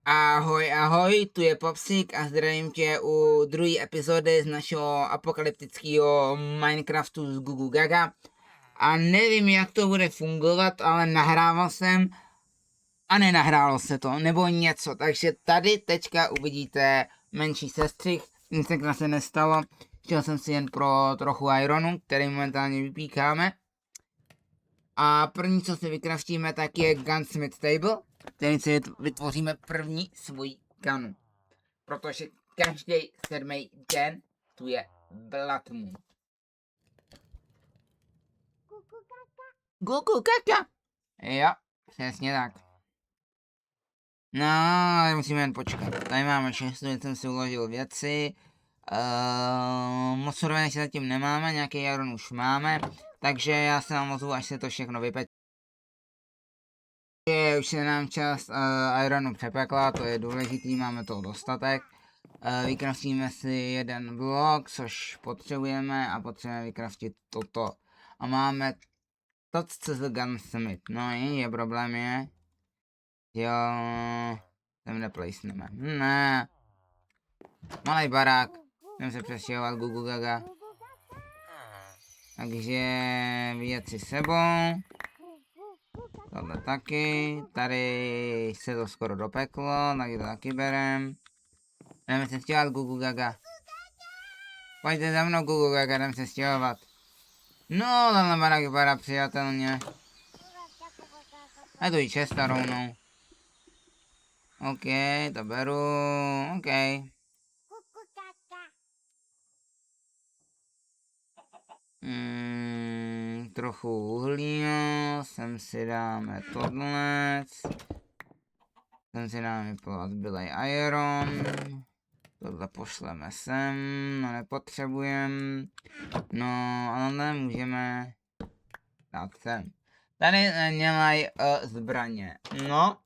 Ahoj, ahoj, tu je Popsik a zdravím tě u druhé epizody z našeho apokalyptického Minecraftu z Gugu Gaga. A nevím, jak to bude fungovat, ale nahrával jsem a nenahrálo se to, nebo něco. Takže tady teďka uvidíte menší sestřih, nic se nestalo. Chtěl jsem si jen pro trochu ironu, který momentálně vypíkáme. A první, co si vykraftíme, tak je Gunsmith Table, který si vytvoříme první svůj gunu. Protože každý 7. den tu je Blood Moon. Kuku kaka. Jo, přesně tak. No, ale musíme jen počkat. Tady máme 6, jsem si uložil věci. Moc surovinek si zatím nemáme, nějaký iron už máme. Takže já se vám ozvu, až se to všechno vypečí. Už se nám část ironu přepekla, to je důležitý, máme toho dostatek. Vykraftíme si jeden blok, což potřebujeme a potřebujeme vykraftit toto. A máme to Gunsmith. No je problém je, jo, sem neplejsneme. Ne. Malej barák, jdem se přestěhovat Gugu Gaga. Takže věci sebou. Tohle taky, tady se to skoro dopeklo, takže to taky berem. Jdeme se stěhovat Gugu Gaga. Pojďte za mnou Gugu Gaga, jdem se stěhovat. No, tenhle barák vypadá přijatelně. A to i česta rovnou. OK, to beru, OK. Trochu uhlí, sem si dáme tohle. Sem si dáme vyplovat zbylej iron. Tohle pošleme sem, no nepotřebujeme. No, ale můžeme dát sem. Tady nemělají zbraně. No.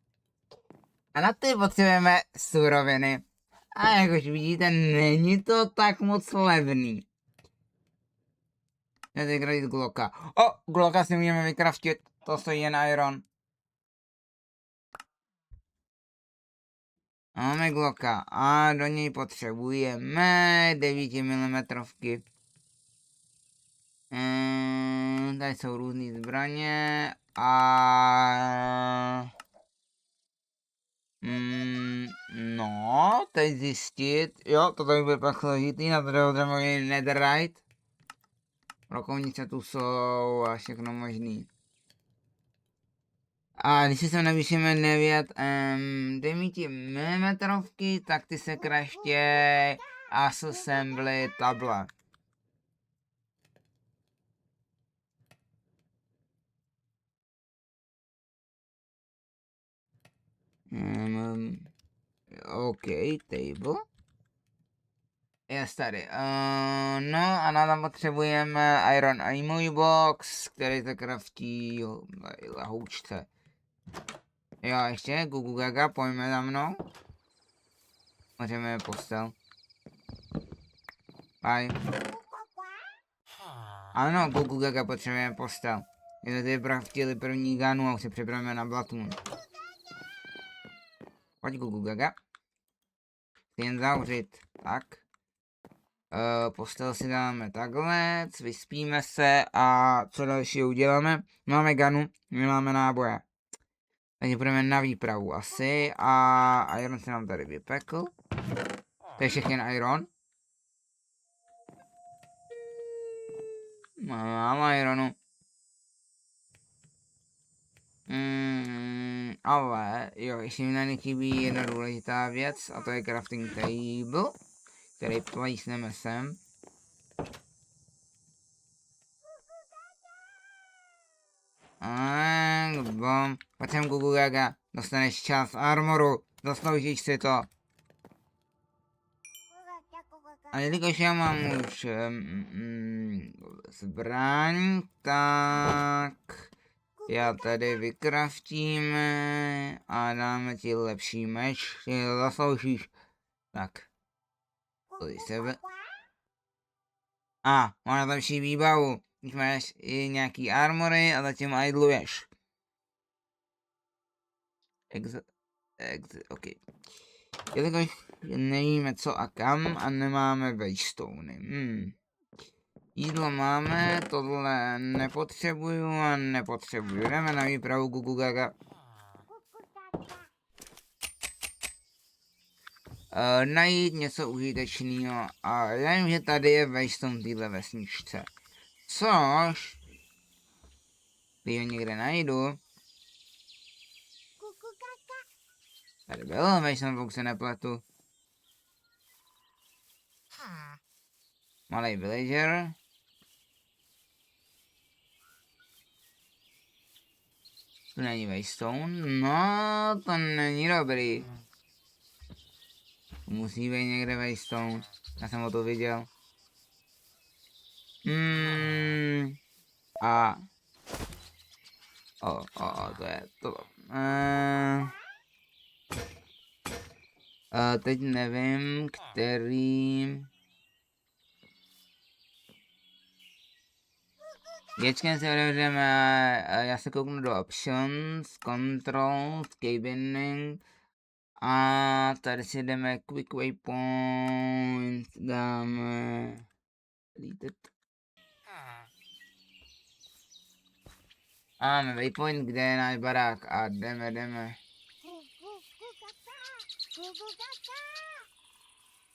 A na ty potřebujeme suroviny. A jak už vidíte, není to tak moc levný. Jdete kradit Glocka. Glocka si můžeme vykraftit. To stojí jen iron. Máme Glocka a do něj potřebujeme 9 mm. Tady jsou různé zbraně a... no, teď zjistit, jo, to tady bude pak složitý, na to jdeme netherite. Rokovnice tu jsou a všechno možný. A když si sem navýšíme 9 mm, tak ty se kraftěj assembly table. OK, table. Je tady. No a na tam potřebujeme Iron Ammo Box, který se kraftí lahoučce. Jo, ještě Gugu Gaga, pojďme za mnou. Můžeme postel. Bye. Ano, Gugu Gaga, potřebujeme postel. Jsme tady kraftili první gunu a už se připravíme na Blood Moon. Pojď Gugu Gaga. Chci jen zavřít. Tak. Postel si dáme takhle, vyspíme se a co dalšího uděláme? Máme gunu, máme náboje. Takže budeme na výpravu asi a iron se nám tady vypekl. To je všechny iron. Mám ironu. Ale jo, ještě mi na ně chybí jedna důležitá věc a to je crafting table, který plísneme sem. Bom. Pojď sem Gugu Gaga, dostaneš část armoru, zasloužíš si to. A jelikož já mám už zbraň, tak já tady vykraftíme a dáme ti lepší meč, ty to zasloužíš. Tak. Tady sebe. Máš lepší výbavu, když máš i nějaký armory a zatím idluješ. OK. Jelikož nevíme co a kam a nemáme waystony. Jídlo máme, tohle nepotřebuju a nepotřebuju. Jdeme na výpravu Gugu Gaga. Najít něco užitečného a já vím, že tady je waystone v téhle vesničce. Což, když ho někde najdu, tady byl waystone, pokud se nepletu. Malej villager. Tu není waystone, no to není dobrý. Musí být někde waystone, já jsem ho to viděl. A... to je to. Teď nevím, který... Věčkem se otevřeme, já se kouknu do options, controls, cabining a tady si jdeme quick waypoint, dáme deleted. A máme waypoint, kde je náš barák a jdeme.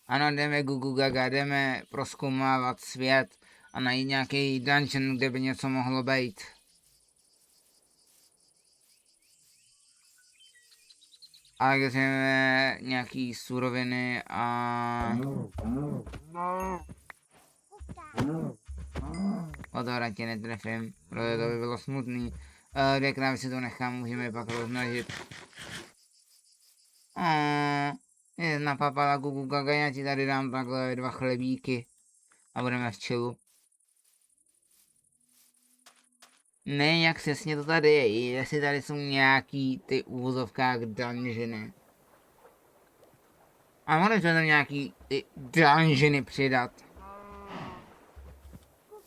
Ano, jdeme Gugu Gaga, jdeme prozkoumávat svět a najít nějaký dungeon, kde by něco mohlo být. A kde jsme nějaký suroviny a... Odhradně netrefím, protože to by bylo smutný. Dvě krávy si to nechám, můžeme pak rozmnožit. Jedna papala Gugu Gaga, já ti tady dám takhle 2 chlebíky. A budeme v chillu. Ne, jak přesně to tady je, jestli tady jsou nějaký ty úvozovkách dungeony. A mohli jsme tam nějaký ty dungeony přidat.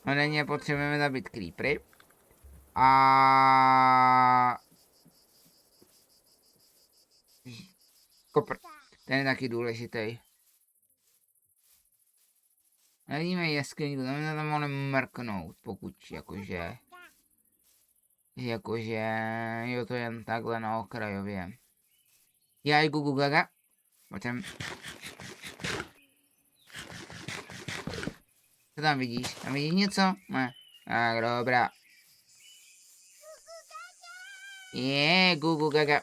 No denně potřebujeme zabít creepery. A... Kopr. Ten je taky důležitý. Nevíme jeskyni, to tam mohli mrknout, pokud jakože... jo, to jen takhle na okrajově. Já i Gugu Gaga. Pojďem. Co tam vidíš? Tam vidíš něco? Ne. Tak, dobrá. Gugu Gaga.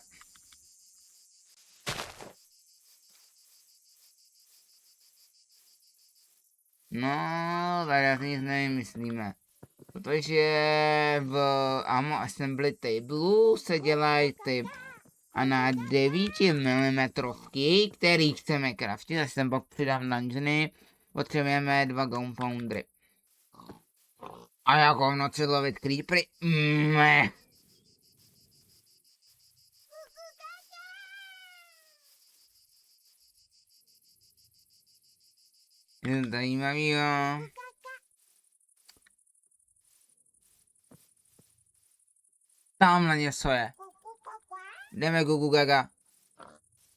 No, tady asi nic nevymyslíme. Protože v Ammo Assembly Table se dělají ty a na 9 mm, který chceme craftit, až sem pak přidám dungeony, potřebujeme 2 gunpowdery. A jako v noci lovit creepery? Je to zajímavý, jo. Tamhle něco je. Jdeme Gugu Gaga.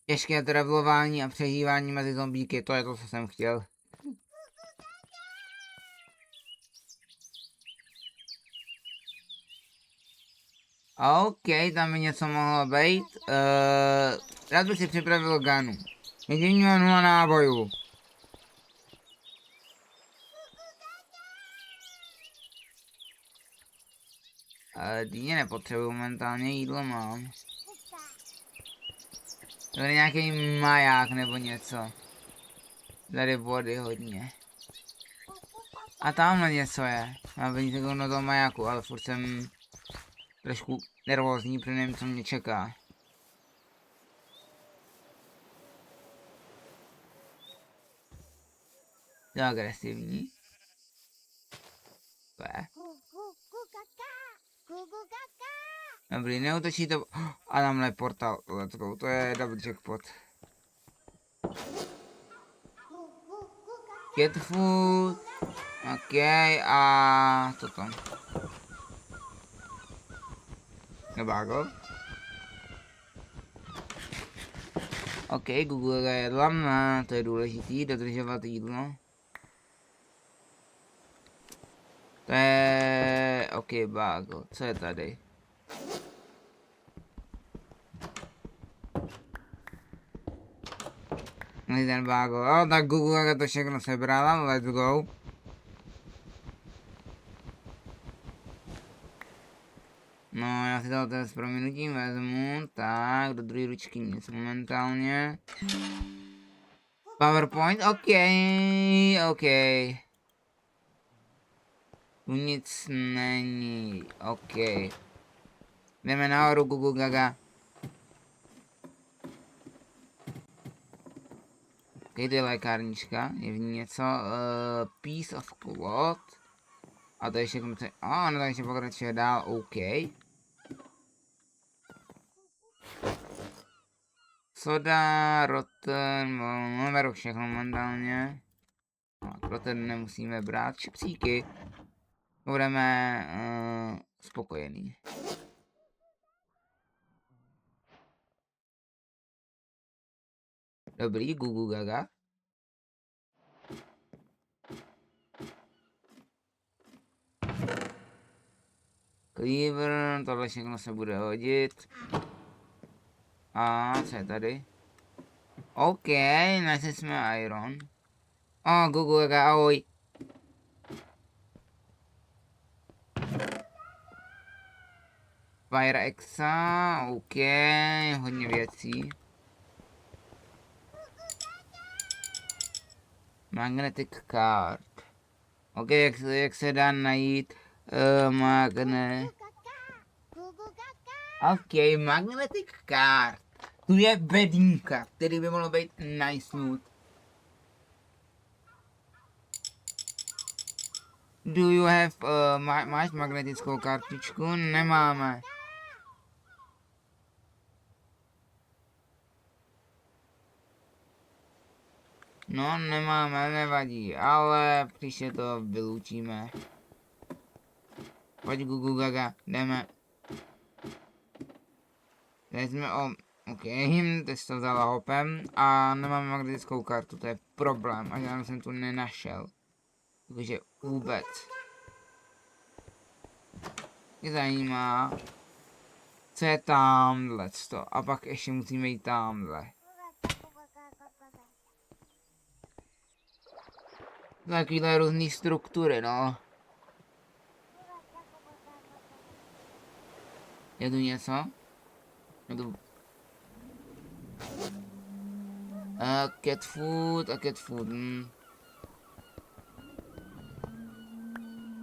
Těžké travelování a přežívání mezi zombíky, to je to, co jsem chtěl. OK, tam by něco mohlo být. Rád bych si připravil gunu. Jediný mám 0 nábojů. Dýně nepotřebuji, momentálně jídlo mám. To je nějaký maják nebo něco. Tady vody hodně. A tamhle něco je. Má být jako na toho majáku, ale furt jsem trošku nervózní, protože nevím, co mě čeká. To je agresivní. To je. Dobrý, neutočí to... A tamhle portal, let's go, to je double jackpot. Get food. OK, a... toto. Nebágo. OK, Google jedla, no, to je důležitý, dodržovat jídlo. To je... OK, bágo, co je tady? Ten bágo, tak Google to všechno sebrala, let's go. No, já si to s prominutím vezmu, tak, do druhé ručky nic momentálně. PowerPoint, OK. Tu nic není, OK. Jdeme nahoru, Google Gaga. OK, to je lékárnička, je v ní něco, piece of cloth. A to je všechno, no to ještě pokračuje dál, OK. Soda, rotten, no, beru všechno momentálně. No, rotten nemusíme brát, čipsíky. Budeme spokojení. Dobrý, Google Gaga. Cleaver, tohle všechno se bude hodit. A co je tady? OK, našli jsme iron. Google Gaga, ahoj. Fire Exa, OK, hodně věcí. Magnetic card. OK, jak se dá najít OK, magnetic card. Tu je bedínka, který by mohlo být nice loot. Do you have, máš magnetickou kartičku? Nemáme. No, nemáme, nevadí, ale příště to vyloučíme. Pojď Google Gaga, jdeme. Teď jsme OK, teď to vzala hopem a nemáme magnetickou kartu, to je problém, a já jsem tu nenašel. Takže vůbec. Mě zajímá, co je tamhle to, a pak ještě musíme jít tamhle. Takovýhle různý struktury, no. Je tu něco? Je tu... cat food.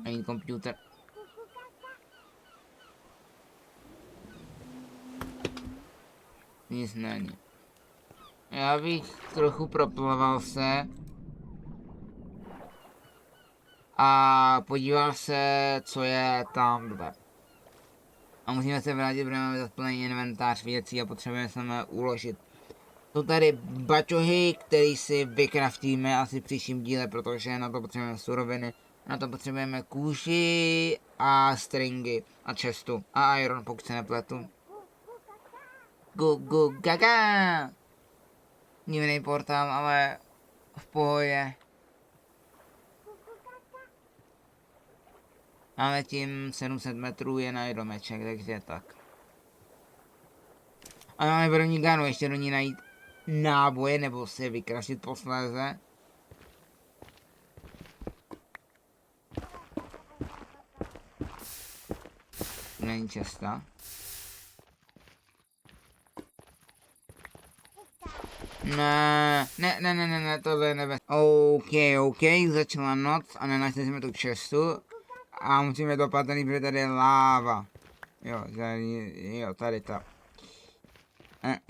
Ani computer. Nic není. Já bych trochu proplaval se. A podíval se, co je tamhle. A musíme se vrátit, protože máme zaplněný inventář věcí a potřebujeme se uložit. Jsou tady bačohy, které si vykraftíme asi v příštím díle, protože na to potřebujeme suroviny. Na to potřebujeme kůži a stringy a chestu a iron, pokud se nepletu. Gaga! Divný portál, ale v pohodě. Máme tím 700 metrů je na domeček, takže tak. A máme první ganu, ještě do ní najít náboje, nebo si je vykrašit posléze. Není česta. Ne, tohle je nebe. OK, začala noc a nenašli jsme tu čestu. A musíme dopadnout, protože tady je láva. Jo, tady ta. Ne,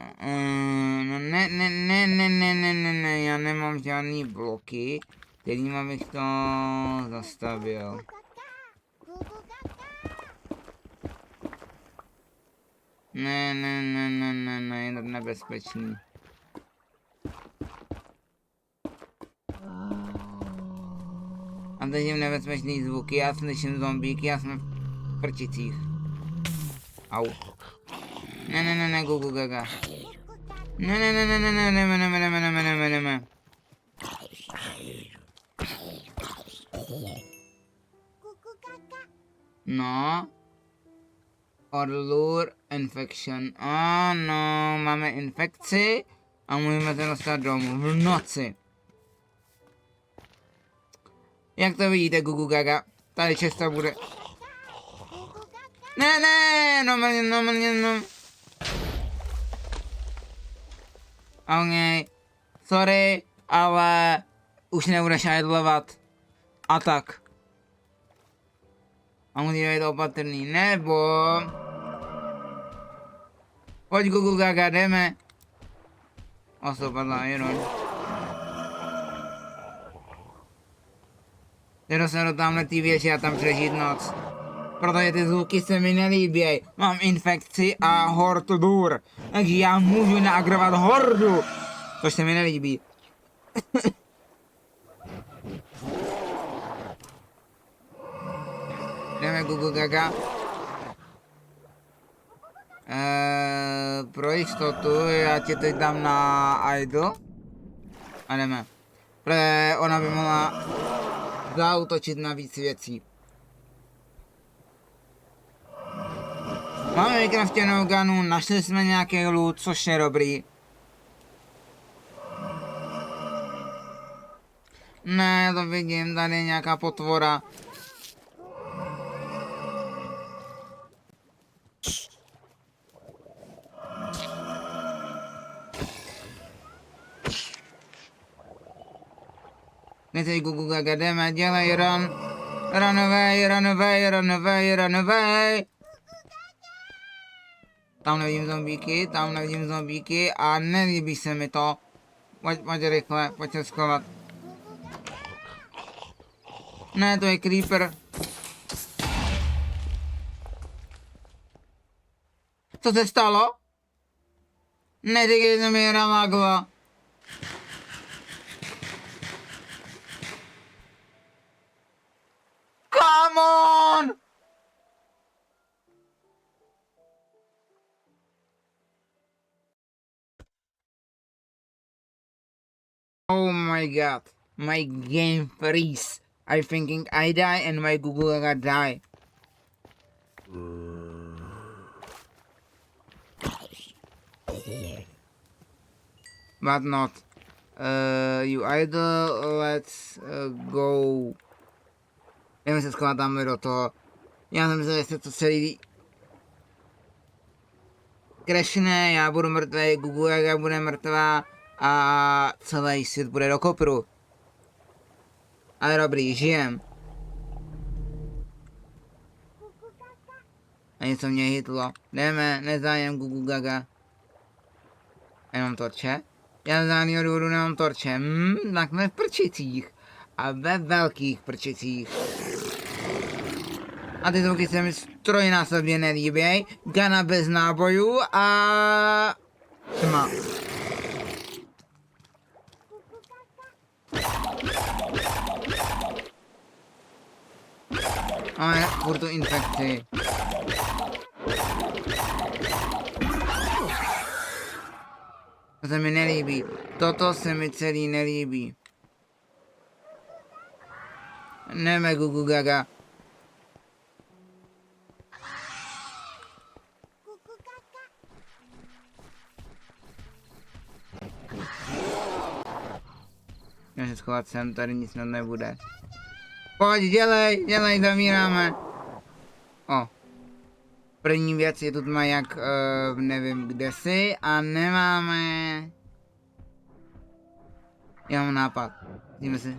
já nemám žádný bloky, kterým abych to zastavil. Ne, je to nebezpečný. A teď jim nebezpečný zvuky, já slyším zombíky, já jsem v prčicích. Au. Ne, Google Gaga. Ne. No. Orlur infection. Ano, máme infekci a můžeme se dostat domů v noci. Jak to vidíte, Gugu Gaga? Tady často bude. Ne, no. Ok, sorry, ale už nebudeš idlovat. A tak. A musíme být opatrný, nebo... Pojď Gugu Gaga, jdeme. Ostopadla Iron. Jdu se do tamhle té věže a tam přežít noc. Protože ty zvuky se mi nelíběj. Mám infekci a hord dur. Takže já můžu naagrovat hordu. Což se mi nelíbí. Jdeme Gugu Gaga. Pro jistotu já tě teď dám na idol. A jdeme. Protože ona by mohla zaútočit na víc věcí. Máme vykraftěnou gunu, našli jsme nějaký loot, což je dobrý. Ne, já to vidím, tady je nějaká potvora. Teď Gugu Gaga, jdeme, dělej run. Run away. Tam nevidím zombíky a nelíbí se mi to. Pojď rychle, pojď se schovat. Ne, to je creeper. Co se stalo? Neříkej, že mi hra magla. Come on! Oh my god, my game freeze. I thinking I die and my Google Gaga die. But not. You idol, let's go. Jdeme se schovat tamhle do toho. Já jsem myslel, že se to celý crashne, já budu mrtvý, Google Gaga bude mrtvá a celý svět bude do kopru. Ale dobrý, žijem. A něco mě hitlo. Jdeme, nezájem Gugu Gaga. Jenom torče? Já z žádnýho důvodu nemám torče. Takhle v prčicích. A ve velkých prčicích. A ty zvuky se mi trojnásobně nelíběj. Gana bez nábojů a... tma. Máme furt tu infekci. To se mi nelíbí. Toto se mi celý nelíbí. Jdeme Gugu Gaga. Já se schovat sem, tady nic snad nebude. Pojď, dělej, zamíráme. O. První věc je tu tma jak, nevím kde si a nemáme... Já mám nápad. Jdeme si...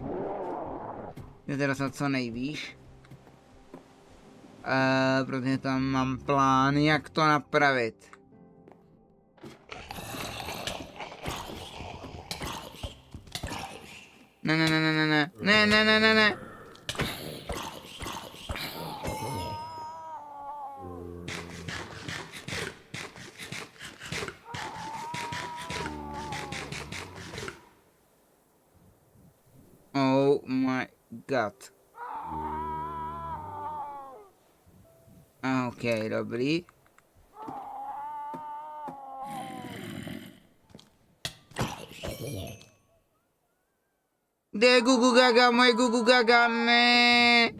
Jdeme dostat co nejvýš. Protože tam mám plán, jak to napravit. Ne. Oh my god. OK, dobrý. Kde je Gugu Gaga, moje Gugu Gaga, ne.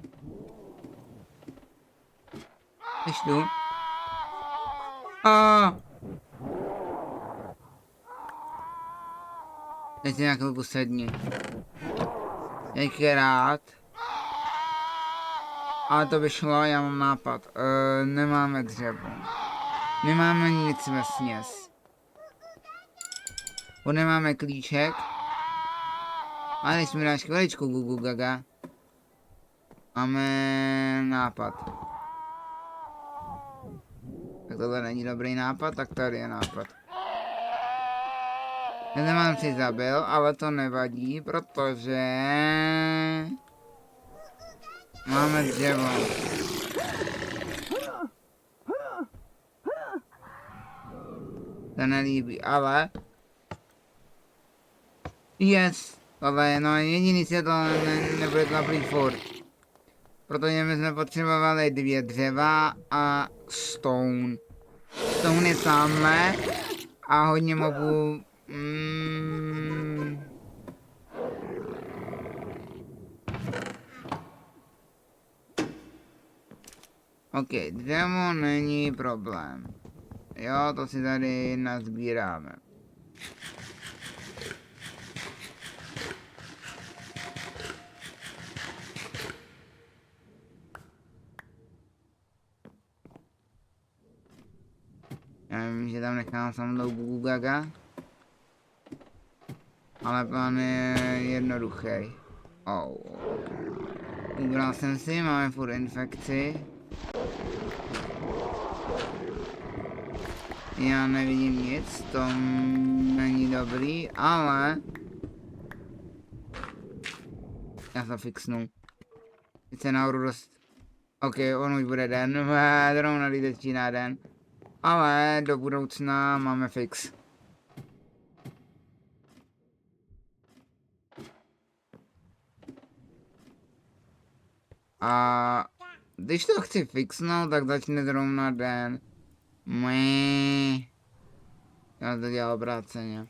Jsi tu? Teď si na chvilku sedni. Některát. Ale to by šlo, já mám nápad. Nemáme dřevo. Nemáme nic vesměs. Nemáme klíček. Ale když mi dáš chviličku, Gugu Gaga. Máme nápad. Tak tohle není dobrý nápad, tak tady je nápad. Já nemám si zabil, ale to nevadí, protože máme dřevo. To nelíbí, ale yes, ale no jediný se to nebude dobrý furt. Protože my jsme potřebovali 2 dřeva a stone. Stone je tamhle a hodně mobů. OK, dřevo není problém. Jo, to si tady nazbíráme. Já vím, že tam nechám samou Gugu Gaga. Ale plán je jednoduchý. Ubral jsem si, máme furt infekci. Já nevidím nic, to není dobrý, ale já to fixnu. Teď se nahoru dost. OK, on už bude den, zrovna jde začíná den. Ale do budoucna máme fix. A když to chci fixnout, tak začne zrovna den. Já to dělal obráceně.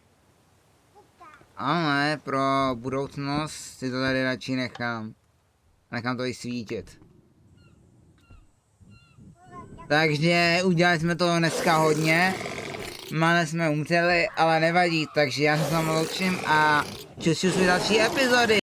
Ale pro budoucnost si to tady radši nechám. Nechám to i svítit. Takže udělali jsme to dneska hodně. Mále jsme umřeli, ale nevadí, takže já se s vámi loučím a čus v další epizody.